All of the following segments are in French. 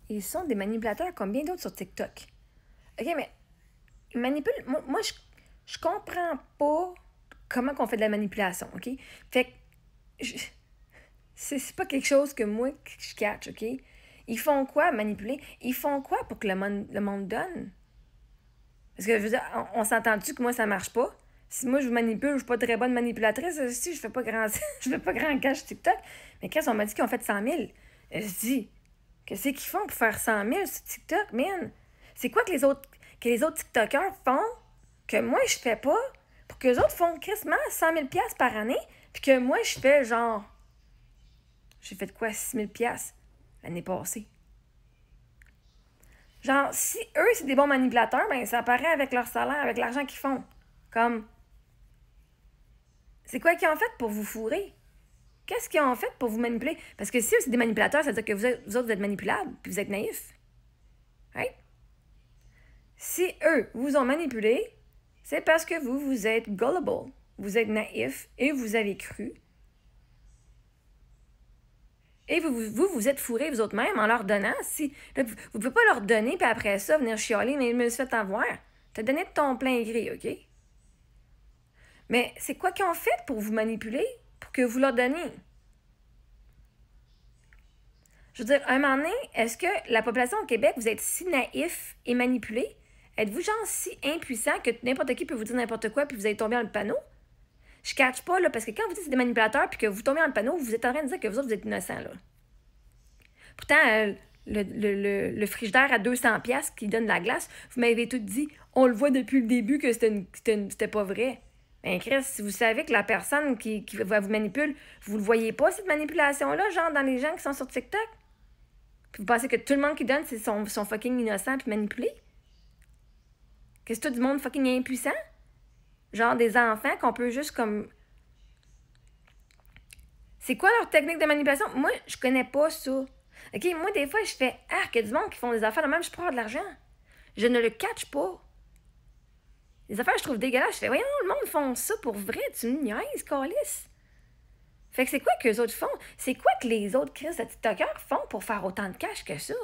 ils sont des manipulateurs comme bien d'autres sur TikTok. OK, mais ils manipulent. Moi je comprends pas comment qu'on fait de la manipulation, OK? Fait que c'est pas quelque chose que moi je catch, OK? Ils font quoi manipuler? Ils font quoi pour que le monde donne? Parce que je veux dire, on s'entend-tu que moi ça marche pas? Si moi je vous manipule, je suis pas très bonne manipulatrice, si je fais pas grand je fais pas grand cash TikTok. Mais quand on m'a dit qu'ils ont fait 100 000, je dis, qu'est-ce qu'ils font pour faire 100 000 sur TikTok, man? C'est quoi que les autres TikTokers font que moi je fais pas pour que les autres font quasiment 100 000 par année, puis que moi je fais genre. J'ai fait quoi, 6 000 l'année passée? Genre, si eux, c'est des bons manipulateurs, ben ça apparaît avec leur salaire, avec l'argent qu'ils font. Comme, c'est quoi qu'ils ont fait pour vous fourrer? Qu'est-ce qu'ils ont fait pour vous manipuler? Parce que si eux, c'est des manipulateurs, ça veut dire que vous autres, vous êtes manipulables, puis vous êtes naïfs. Right? Si eux vous ont manipulé, c'est parce que vous êtes gullible. Vous êtes naïf et vous avez cru. Et vous êtes fourrés vous autres mêmes en leur donnant. Si, là, vous ne pouvez pas leur donner, puis après ça, venir chialer, mais je me suis fait avoir. T'as donné de ton plein gré, OK? Mais c'est quoi qu'ils ont fait pour vous manipuler, pour que vous leur donniez? Je veux dire, à un moment donné, est-ce que la population au Québec, vous êtes si naïf et manipulé? Êtes-vous genre si impuissant que n'importe qui peut vous dire n'importe quoi puis vous allez tomber dans le panneau? Je catch pas, là, parce que quand vous dites que c'est des manipulateurs puis que vous tombez dans le panneau, vous êtes en train de dire que vous autres, vous êtes innocents, là. Pourtant, le frigidaire à 200$ qui donne de la glace, vous m'avez tout dit, on le voit depuis le début que c'était pas vrai. Ben, Chris, si vous savez que la personne qui va vous manipuler, vous le voyez pas, cette manipulation-là, genre dans les gens qui sont sur TikTok? Puis vous pensez que tout le monde qui donne, c'est son fucking innocent puis manipulé? Que c'est tout du monde fucking impuissant? Genre des enfants qu'on peut juste comme. C'est quoi leur technique de manipulation? Moi, je connais pas ça. OK, moi, des fois, je fais ah, qu'il y a du monde qui font des affaires de même, je peux avoir de l'argent. Je ne le catch pas. Les affaires, je trouve dégueulasses. Je fais, voyons, le monde font ça pour vrai. Tu me niaises, câlisse. Fait que c'est quoi que les autres font? C'est quoi que les autres Chris de TikTokers font pour faire autant de cash que ça?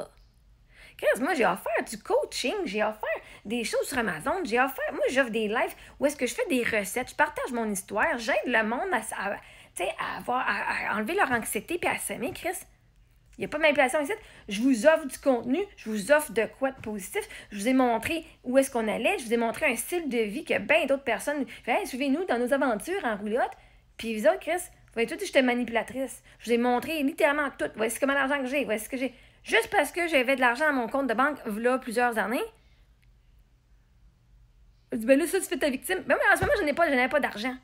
Chris, moi, j'ai offert du coaching, j'ai offert des choses sur Amazon, moi, j'offre des lives où est-ce que je fais des recettes, je partage mon histoire, j'aide le monde à enlever leur anxiété puis à s'aimer, Chris. Il n'y a pas de manipulation ici. Je vous offre du contenu, je vous offre de quoi de positif. Je vous ai montré où est-ce qu'on allait, je vous ai montré un style de vie que bien d'autres personnes. Hey, suivez-nous dans nos aventures en roulotte. Puis vous autres, Chris, vous voyez tout, j'étais manipulatrice. Je vous ai montré littéralement tout. Voici comment l'argent que j'ai, voici ce que j'ai. Juste parce que j'avais de l'argent à mon compte de banque, là, plusieurs années. Je dis, ben là, ça, tu fais ta victime. Ben, mais en ce moment, je n'avais pas d'argent.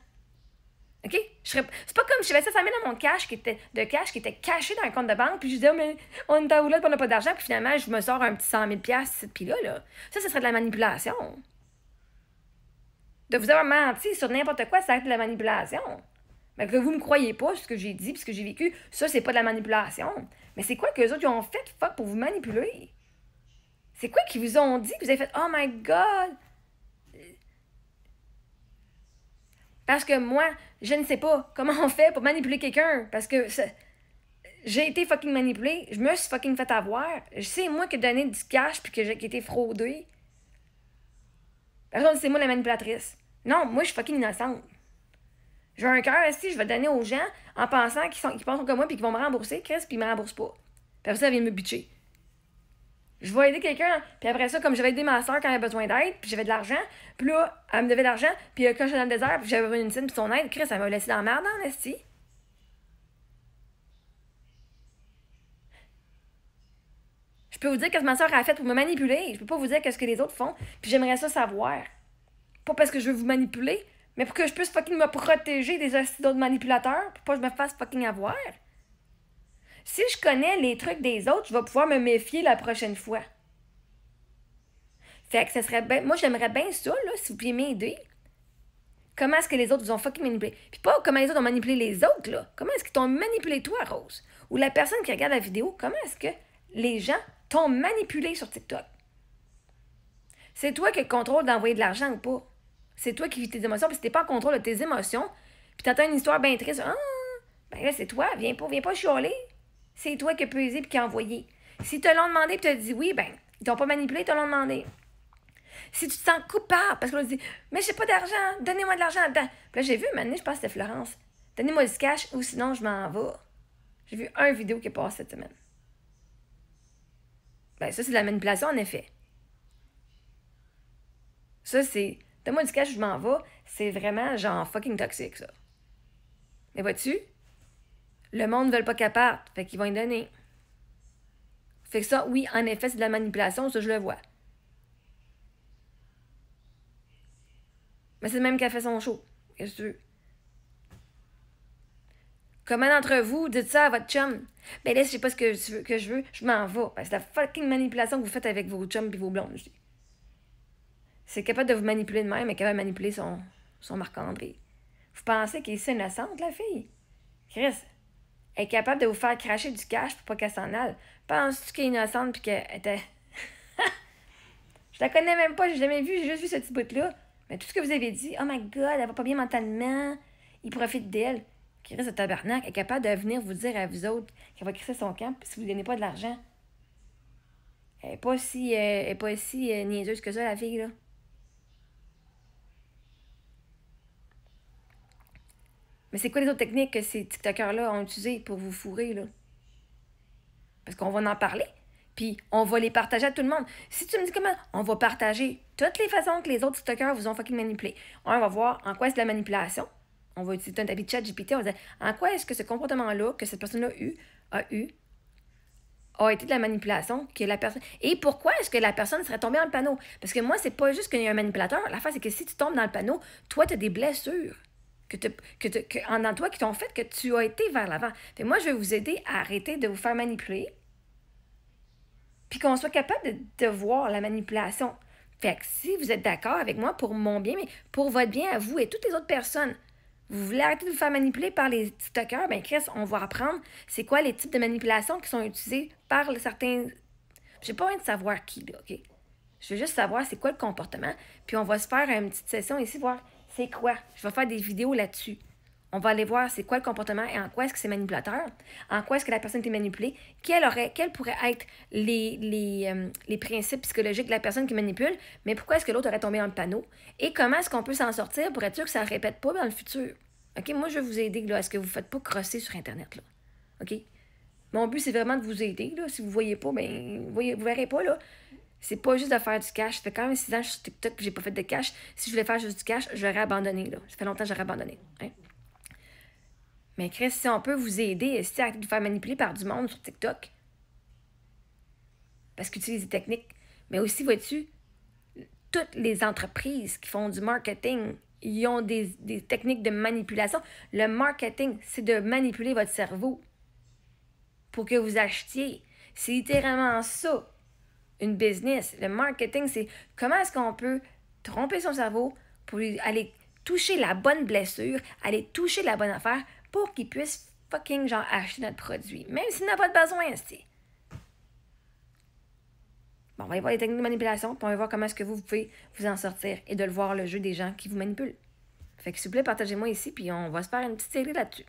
OK? C'est pas comme si j'avais 700 000 dans mon cash qui était caché dans un compte de banque, puis je disais, oh, mais on est à roulotte, on n'a pas d'argent, puis finalement, je me sors un petit 100 000 puis là. Ça serait de la manipulation. De vous avoir menti sur n'importe quoi, ça va être de la manipulation. Mais que vous me croyez pas, ce que j'ai dit, puis ce que j'ai vécu, ça, c'est pas de la manipulation. Mais c'est quoi que les autres ils ont fait, fuck, pour vous manipuler? C'est quoi qu'ils vous ont dit, que vous avez fait, oh my god! Parce que moi, je ne sais pas comment on fait pour manipuler quelqu'un. Parce que j'ai été fucking manipulée. Je me suis fucking fait avoir. C'est moi qui ai donné du cash puis qui ai été fraudée. Par contre, c'est moi la manipulatrice. Non, moi, je suis fucking innocente. J'ai un cœur ici, je vais donner aux gens en pensant qu'ils pensent comme moi puis qu'ils vont me rembourser, Chris, puis ils me remboursent pas. Puis après ça, elle vient me bitcher. Je vais aider quelqu'un, puis après ça, comme j'avais aidé ma soeur quand elle avait besoin d'aide, puis j'avais de l'argent, puis là, elle me devait de l'argent, puis quand j'étais dans le désert, puis j'avais besoin d'une scène, puis son aide, Chris, elle m'a laissé dans la merde, en esti. Je peux vous dire ce que ma soeur a fait pour me manipuler. Je peux pas vous dire ce que les autres font, puis j'aimerais ça savoir. Pas parce que je veux vous manipuler, mais pour que je puisse fucking me protéger des hosties d'autres manipulateurs, pour pas que je me fasse fucking avoir. Si je connais les trucs des autres, je vais pouvoir me méfier la prochaine fois. Fait que ça serait bien. Moi, j'aimerais bien ça, là, si vous pouviez m'aider. Comment est-ce que les autres vous ont fucking manipulé? Puis pas comment les autres ont manipulé les autres, là. Comment est-ce qu'ils t'ont manipulé toi, Rose? Ou la personne qui regarde la vidéo, comment est-ce que les gens t'ont manipulé sur TikTok? C'est toi qui as le contrôle d'envoyer de l'argent ou pas. C'est toi qui vis tes émotions, puis si t'es pas en contrôle de tes émotions, puis t'entends une histoire bien triste, ah, ben là, c'est toi, viens pas chialer. C'est toi qui as pesé puis qui a envoyé. Si te l'ont demandé et tu as dit oui, ben, ils t'ont pas manipulé, ils te l'ont demandé. Si tu te sens coupable, parce que l'autre dit, mais j'ai pas d'argent, donnez-moi de l'argent dedans. Puis là, j'ai vu, maintenant, je pense que c'était Florence. Donnez-moi du cash ou sinon je m'en vais. J'ai vu un vidéo qui est passée cette semaine. Ben, ça, c'est de la manipulation, en effet. Ça, c'est, donne-moi du cash ou je m'en vais. C'est vraiment, genre, fucking toxique, ça. Mais vois-tu, le monde ne veut pas qu'elle parte, fait qu'ils vont y donner. Fait que ça, oui, en effet, c'est de la manipulation, ça, je le vois. Mais c'est le même qu'elle fait son show. Qu'est-ce que tu veux? Comment d'entre vous dites ça à votre chum? Ben là, je sais pas ce que je veux, je m'en vais. Ben, c'est la fucking manipulation que vous faites avec vos chums et vos blondes, je dis. C'est capable de vous manipuler de même, mais capable de manipuler son Marc-André. Vous pensez qu'elle est innocente, la fille? Chris, elle est capable de vous faire cracher du cash pour pas qu'elle s'en aille. Penses-tu qu'elle est innocente pis qu'elle était. Je la connais même pas, j'ai jamais vu, j'ai juste vu ce petit bout-là. Mais tout ce que vous avez dit, oh my god, elle va pas bien mentalement, il profite d'elle. Chris de tabarnak, elle est capable de venir vous dire à vous autres qu'elle va crisser son camp si vous ne donnez pas de l'argent. Elle est pas si, niaiseuse que ça, la fille, là. Mais c'est quoi les autres techniques que ces TikTokers-là ont utilisées pour vous fourrer, là? Parce qu'on va en parler, puis on va les partager à tout le monde. Si tu me dis comment, on va partager toutes les façons que les autres TikTokers vous ont fucking manipulé. On va voir en quoi c'est de la manipulation. On va utiliser un tapis de chat GPT, on va dire en quoi est-ce que ce comportement-là, que cette personne-là a été de la manipulation, que la personne. Et pourquoi est-ce que la personne serait tombée dans le panneau? Parce que moi, c'est pas juste qu'il y a un manipulateur. L'affaire, c'est que si tu tombes dans le panneau, toi, tu as des blessures en toi qui t'ont fait que tu as été vers l'avant. Fait moi, je vais vous aider à arrêter de vous faire manipuler, puis qu'on soit capable de voir la manipulation. Fait que si vous êtes d'accord avec moi pour mon bien, mais pour votre bien à vous et toutes les autres personnes, vous voulez arrêter de vous faire manipuler par les TikTokers, ben Chris, on va apprendre c'est quoi les types de manipulation qui sont utilisés par certains. J'ai pas envie de savoir qui, là, OK? Je veux juste savoir c'est quoi le comportement, puis on va se faire une petite session ici, voir c'est quoi. Je vais faire des vidéos là-dessus. On va aller voir c'est quoi le comportement et en quoi est-ce que c'est manipulateur, en quoi est-ce que la personne est manipulée, quels pourraient être les principes psychologiques de la personne qui manipule, mais pourquoi est-ce que l'autre aurait tombé dans le panneau, et comment est-ce qu'on peut s'en sortir pour être sûr que ça ne répète pas dans le futur. OK? Moi, je vais vous aider là, à ce que vous ne faites pas crosser sur Internet. Là. OK? Mon but, c'est vraiment de vous aider. Là. Si vous ne voyez pas, ben vous verrez pas. Là. C'est pas juste de faire du cash. Ça fait quand même 6 ans que je suis sur TikTok et j'ai pas fait de cash. Si je voulais faire juste du cash, j'aurais abandonné. Là. Ça fait longtemps que j'aurais abandonné. Hein? Mais Chris, si on peut vous aider, si à vous faire manipuler par du monde sur TikTok, parce qu'ils utilisent des techniques, mais aussi, vois-tu, toutes les entreprises qui font du marketing, ils ont des techniques de manipulation. Le marketing, c'est de manipuler votre cerveau pour que vous achetiez. C'est littéralement ça, une business. Le marketing, c'est comment est-ce qu'on peut tromper son cerveau pour aller toucher la bonne blessure, aller toucher la bonne affaire pour qu'il puisse fucking genre acheter notre produit. Même s'il n'a pas de besoin, c'est. Bon, on va y voir les techniques de manipulation, puis on va voir comment est-ce que vous pouvez vous en sortir et de le voir le jeu des gens qui vous manipulent. Fait que s'il vous plaît, partagez-moi ici, puis on va se faire une petite série là-dessus.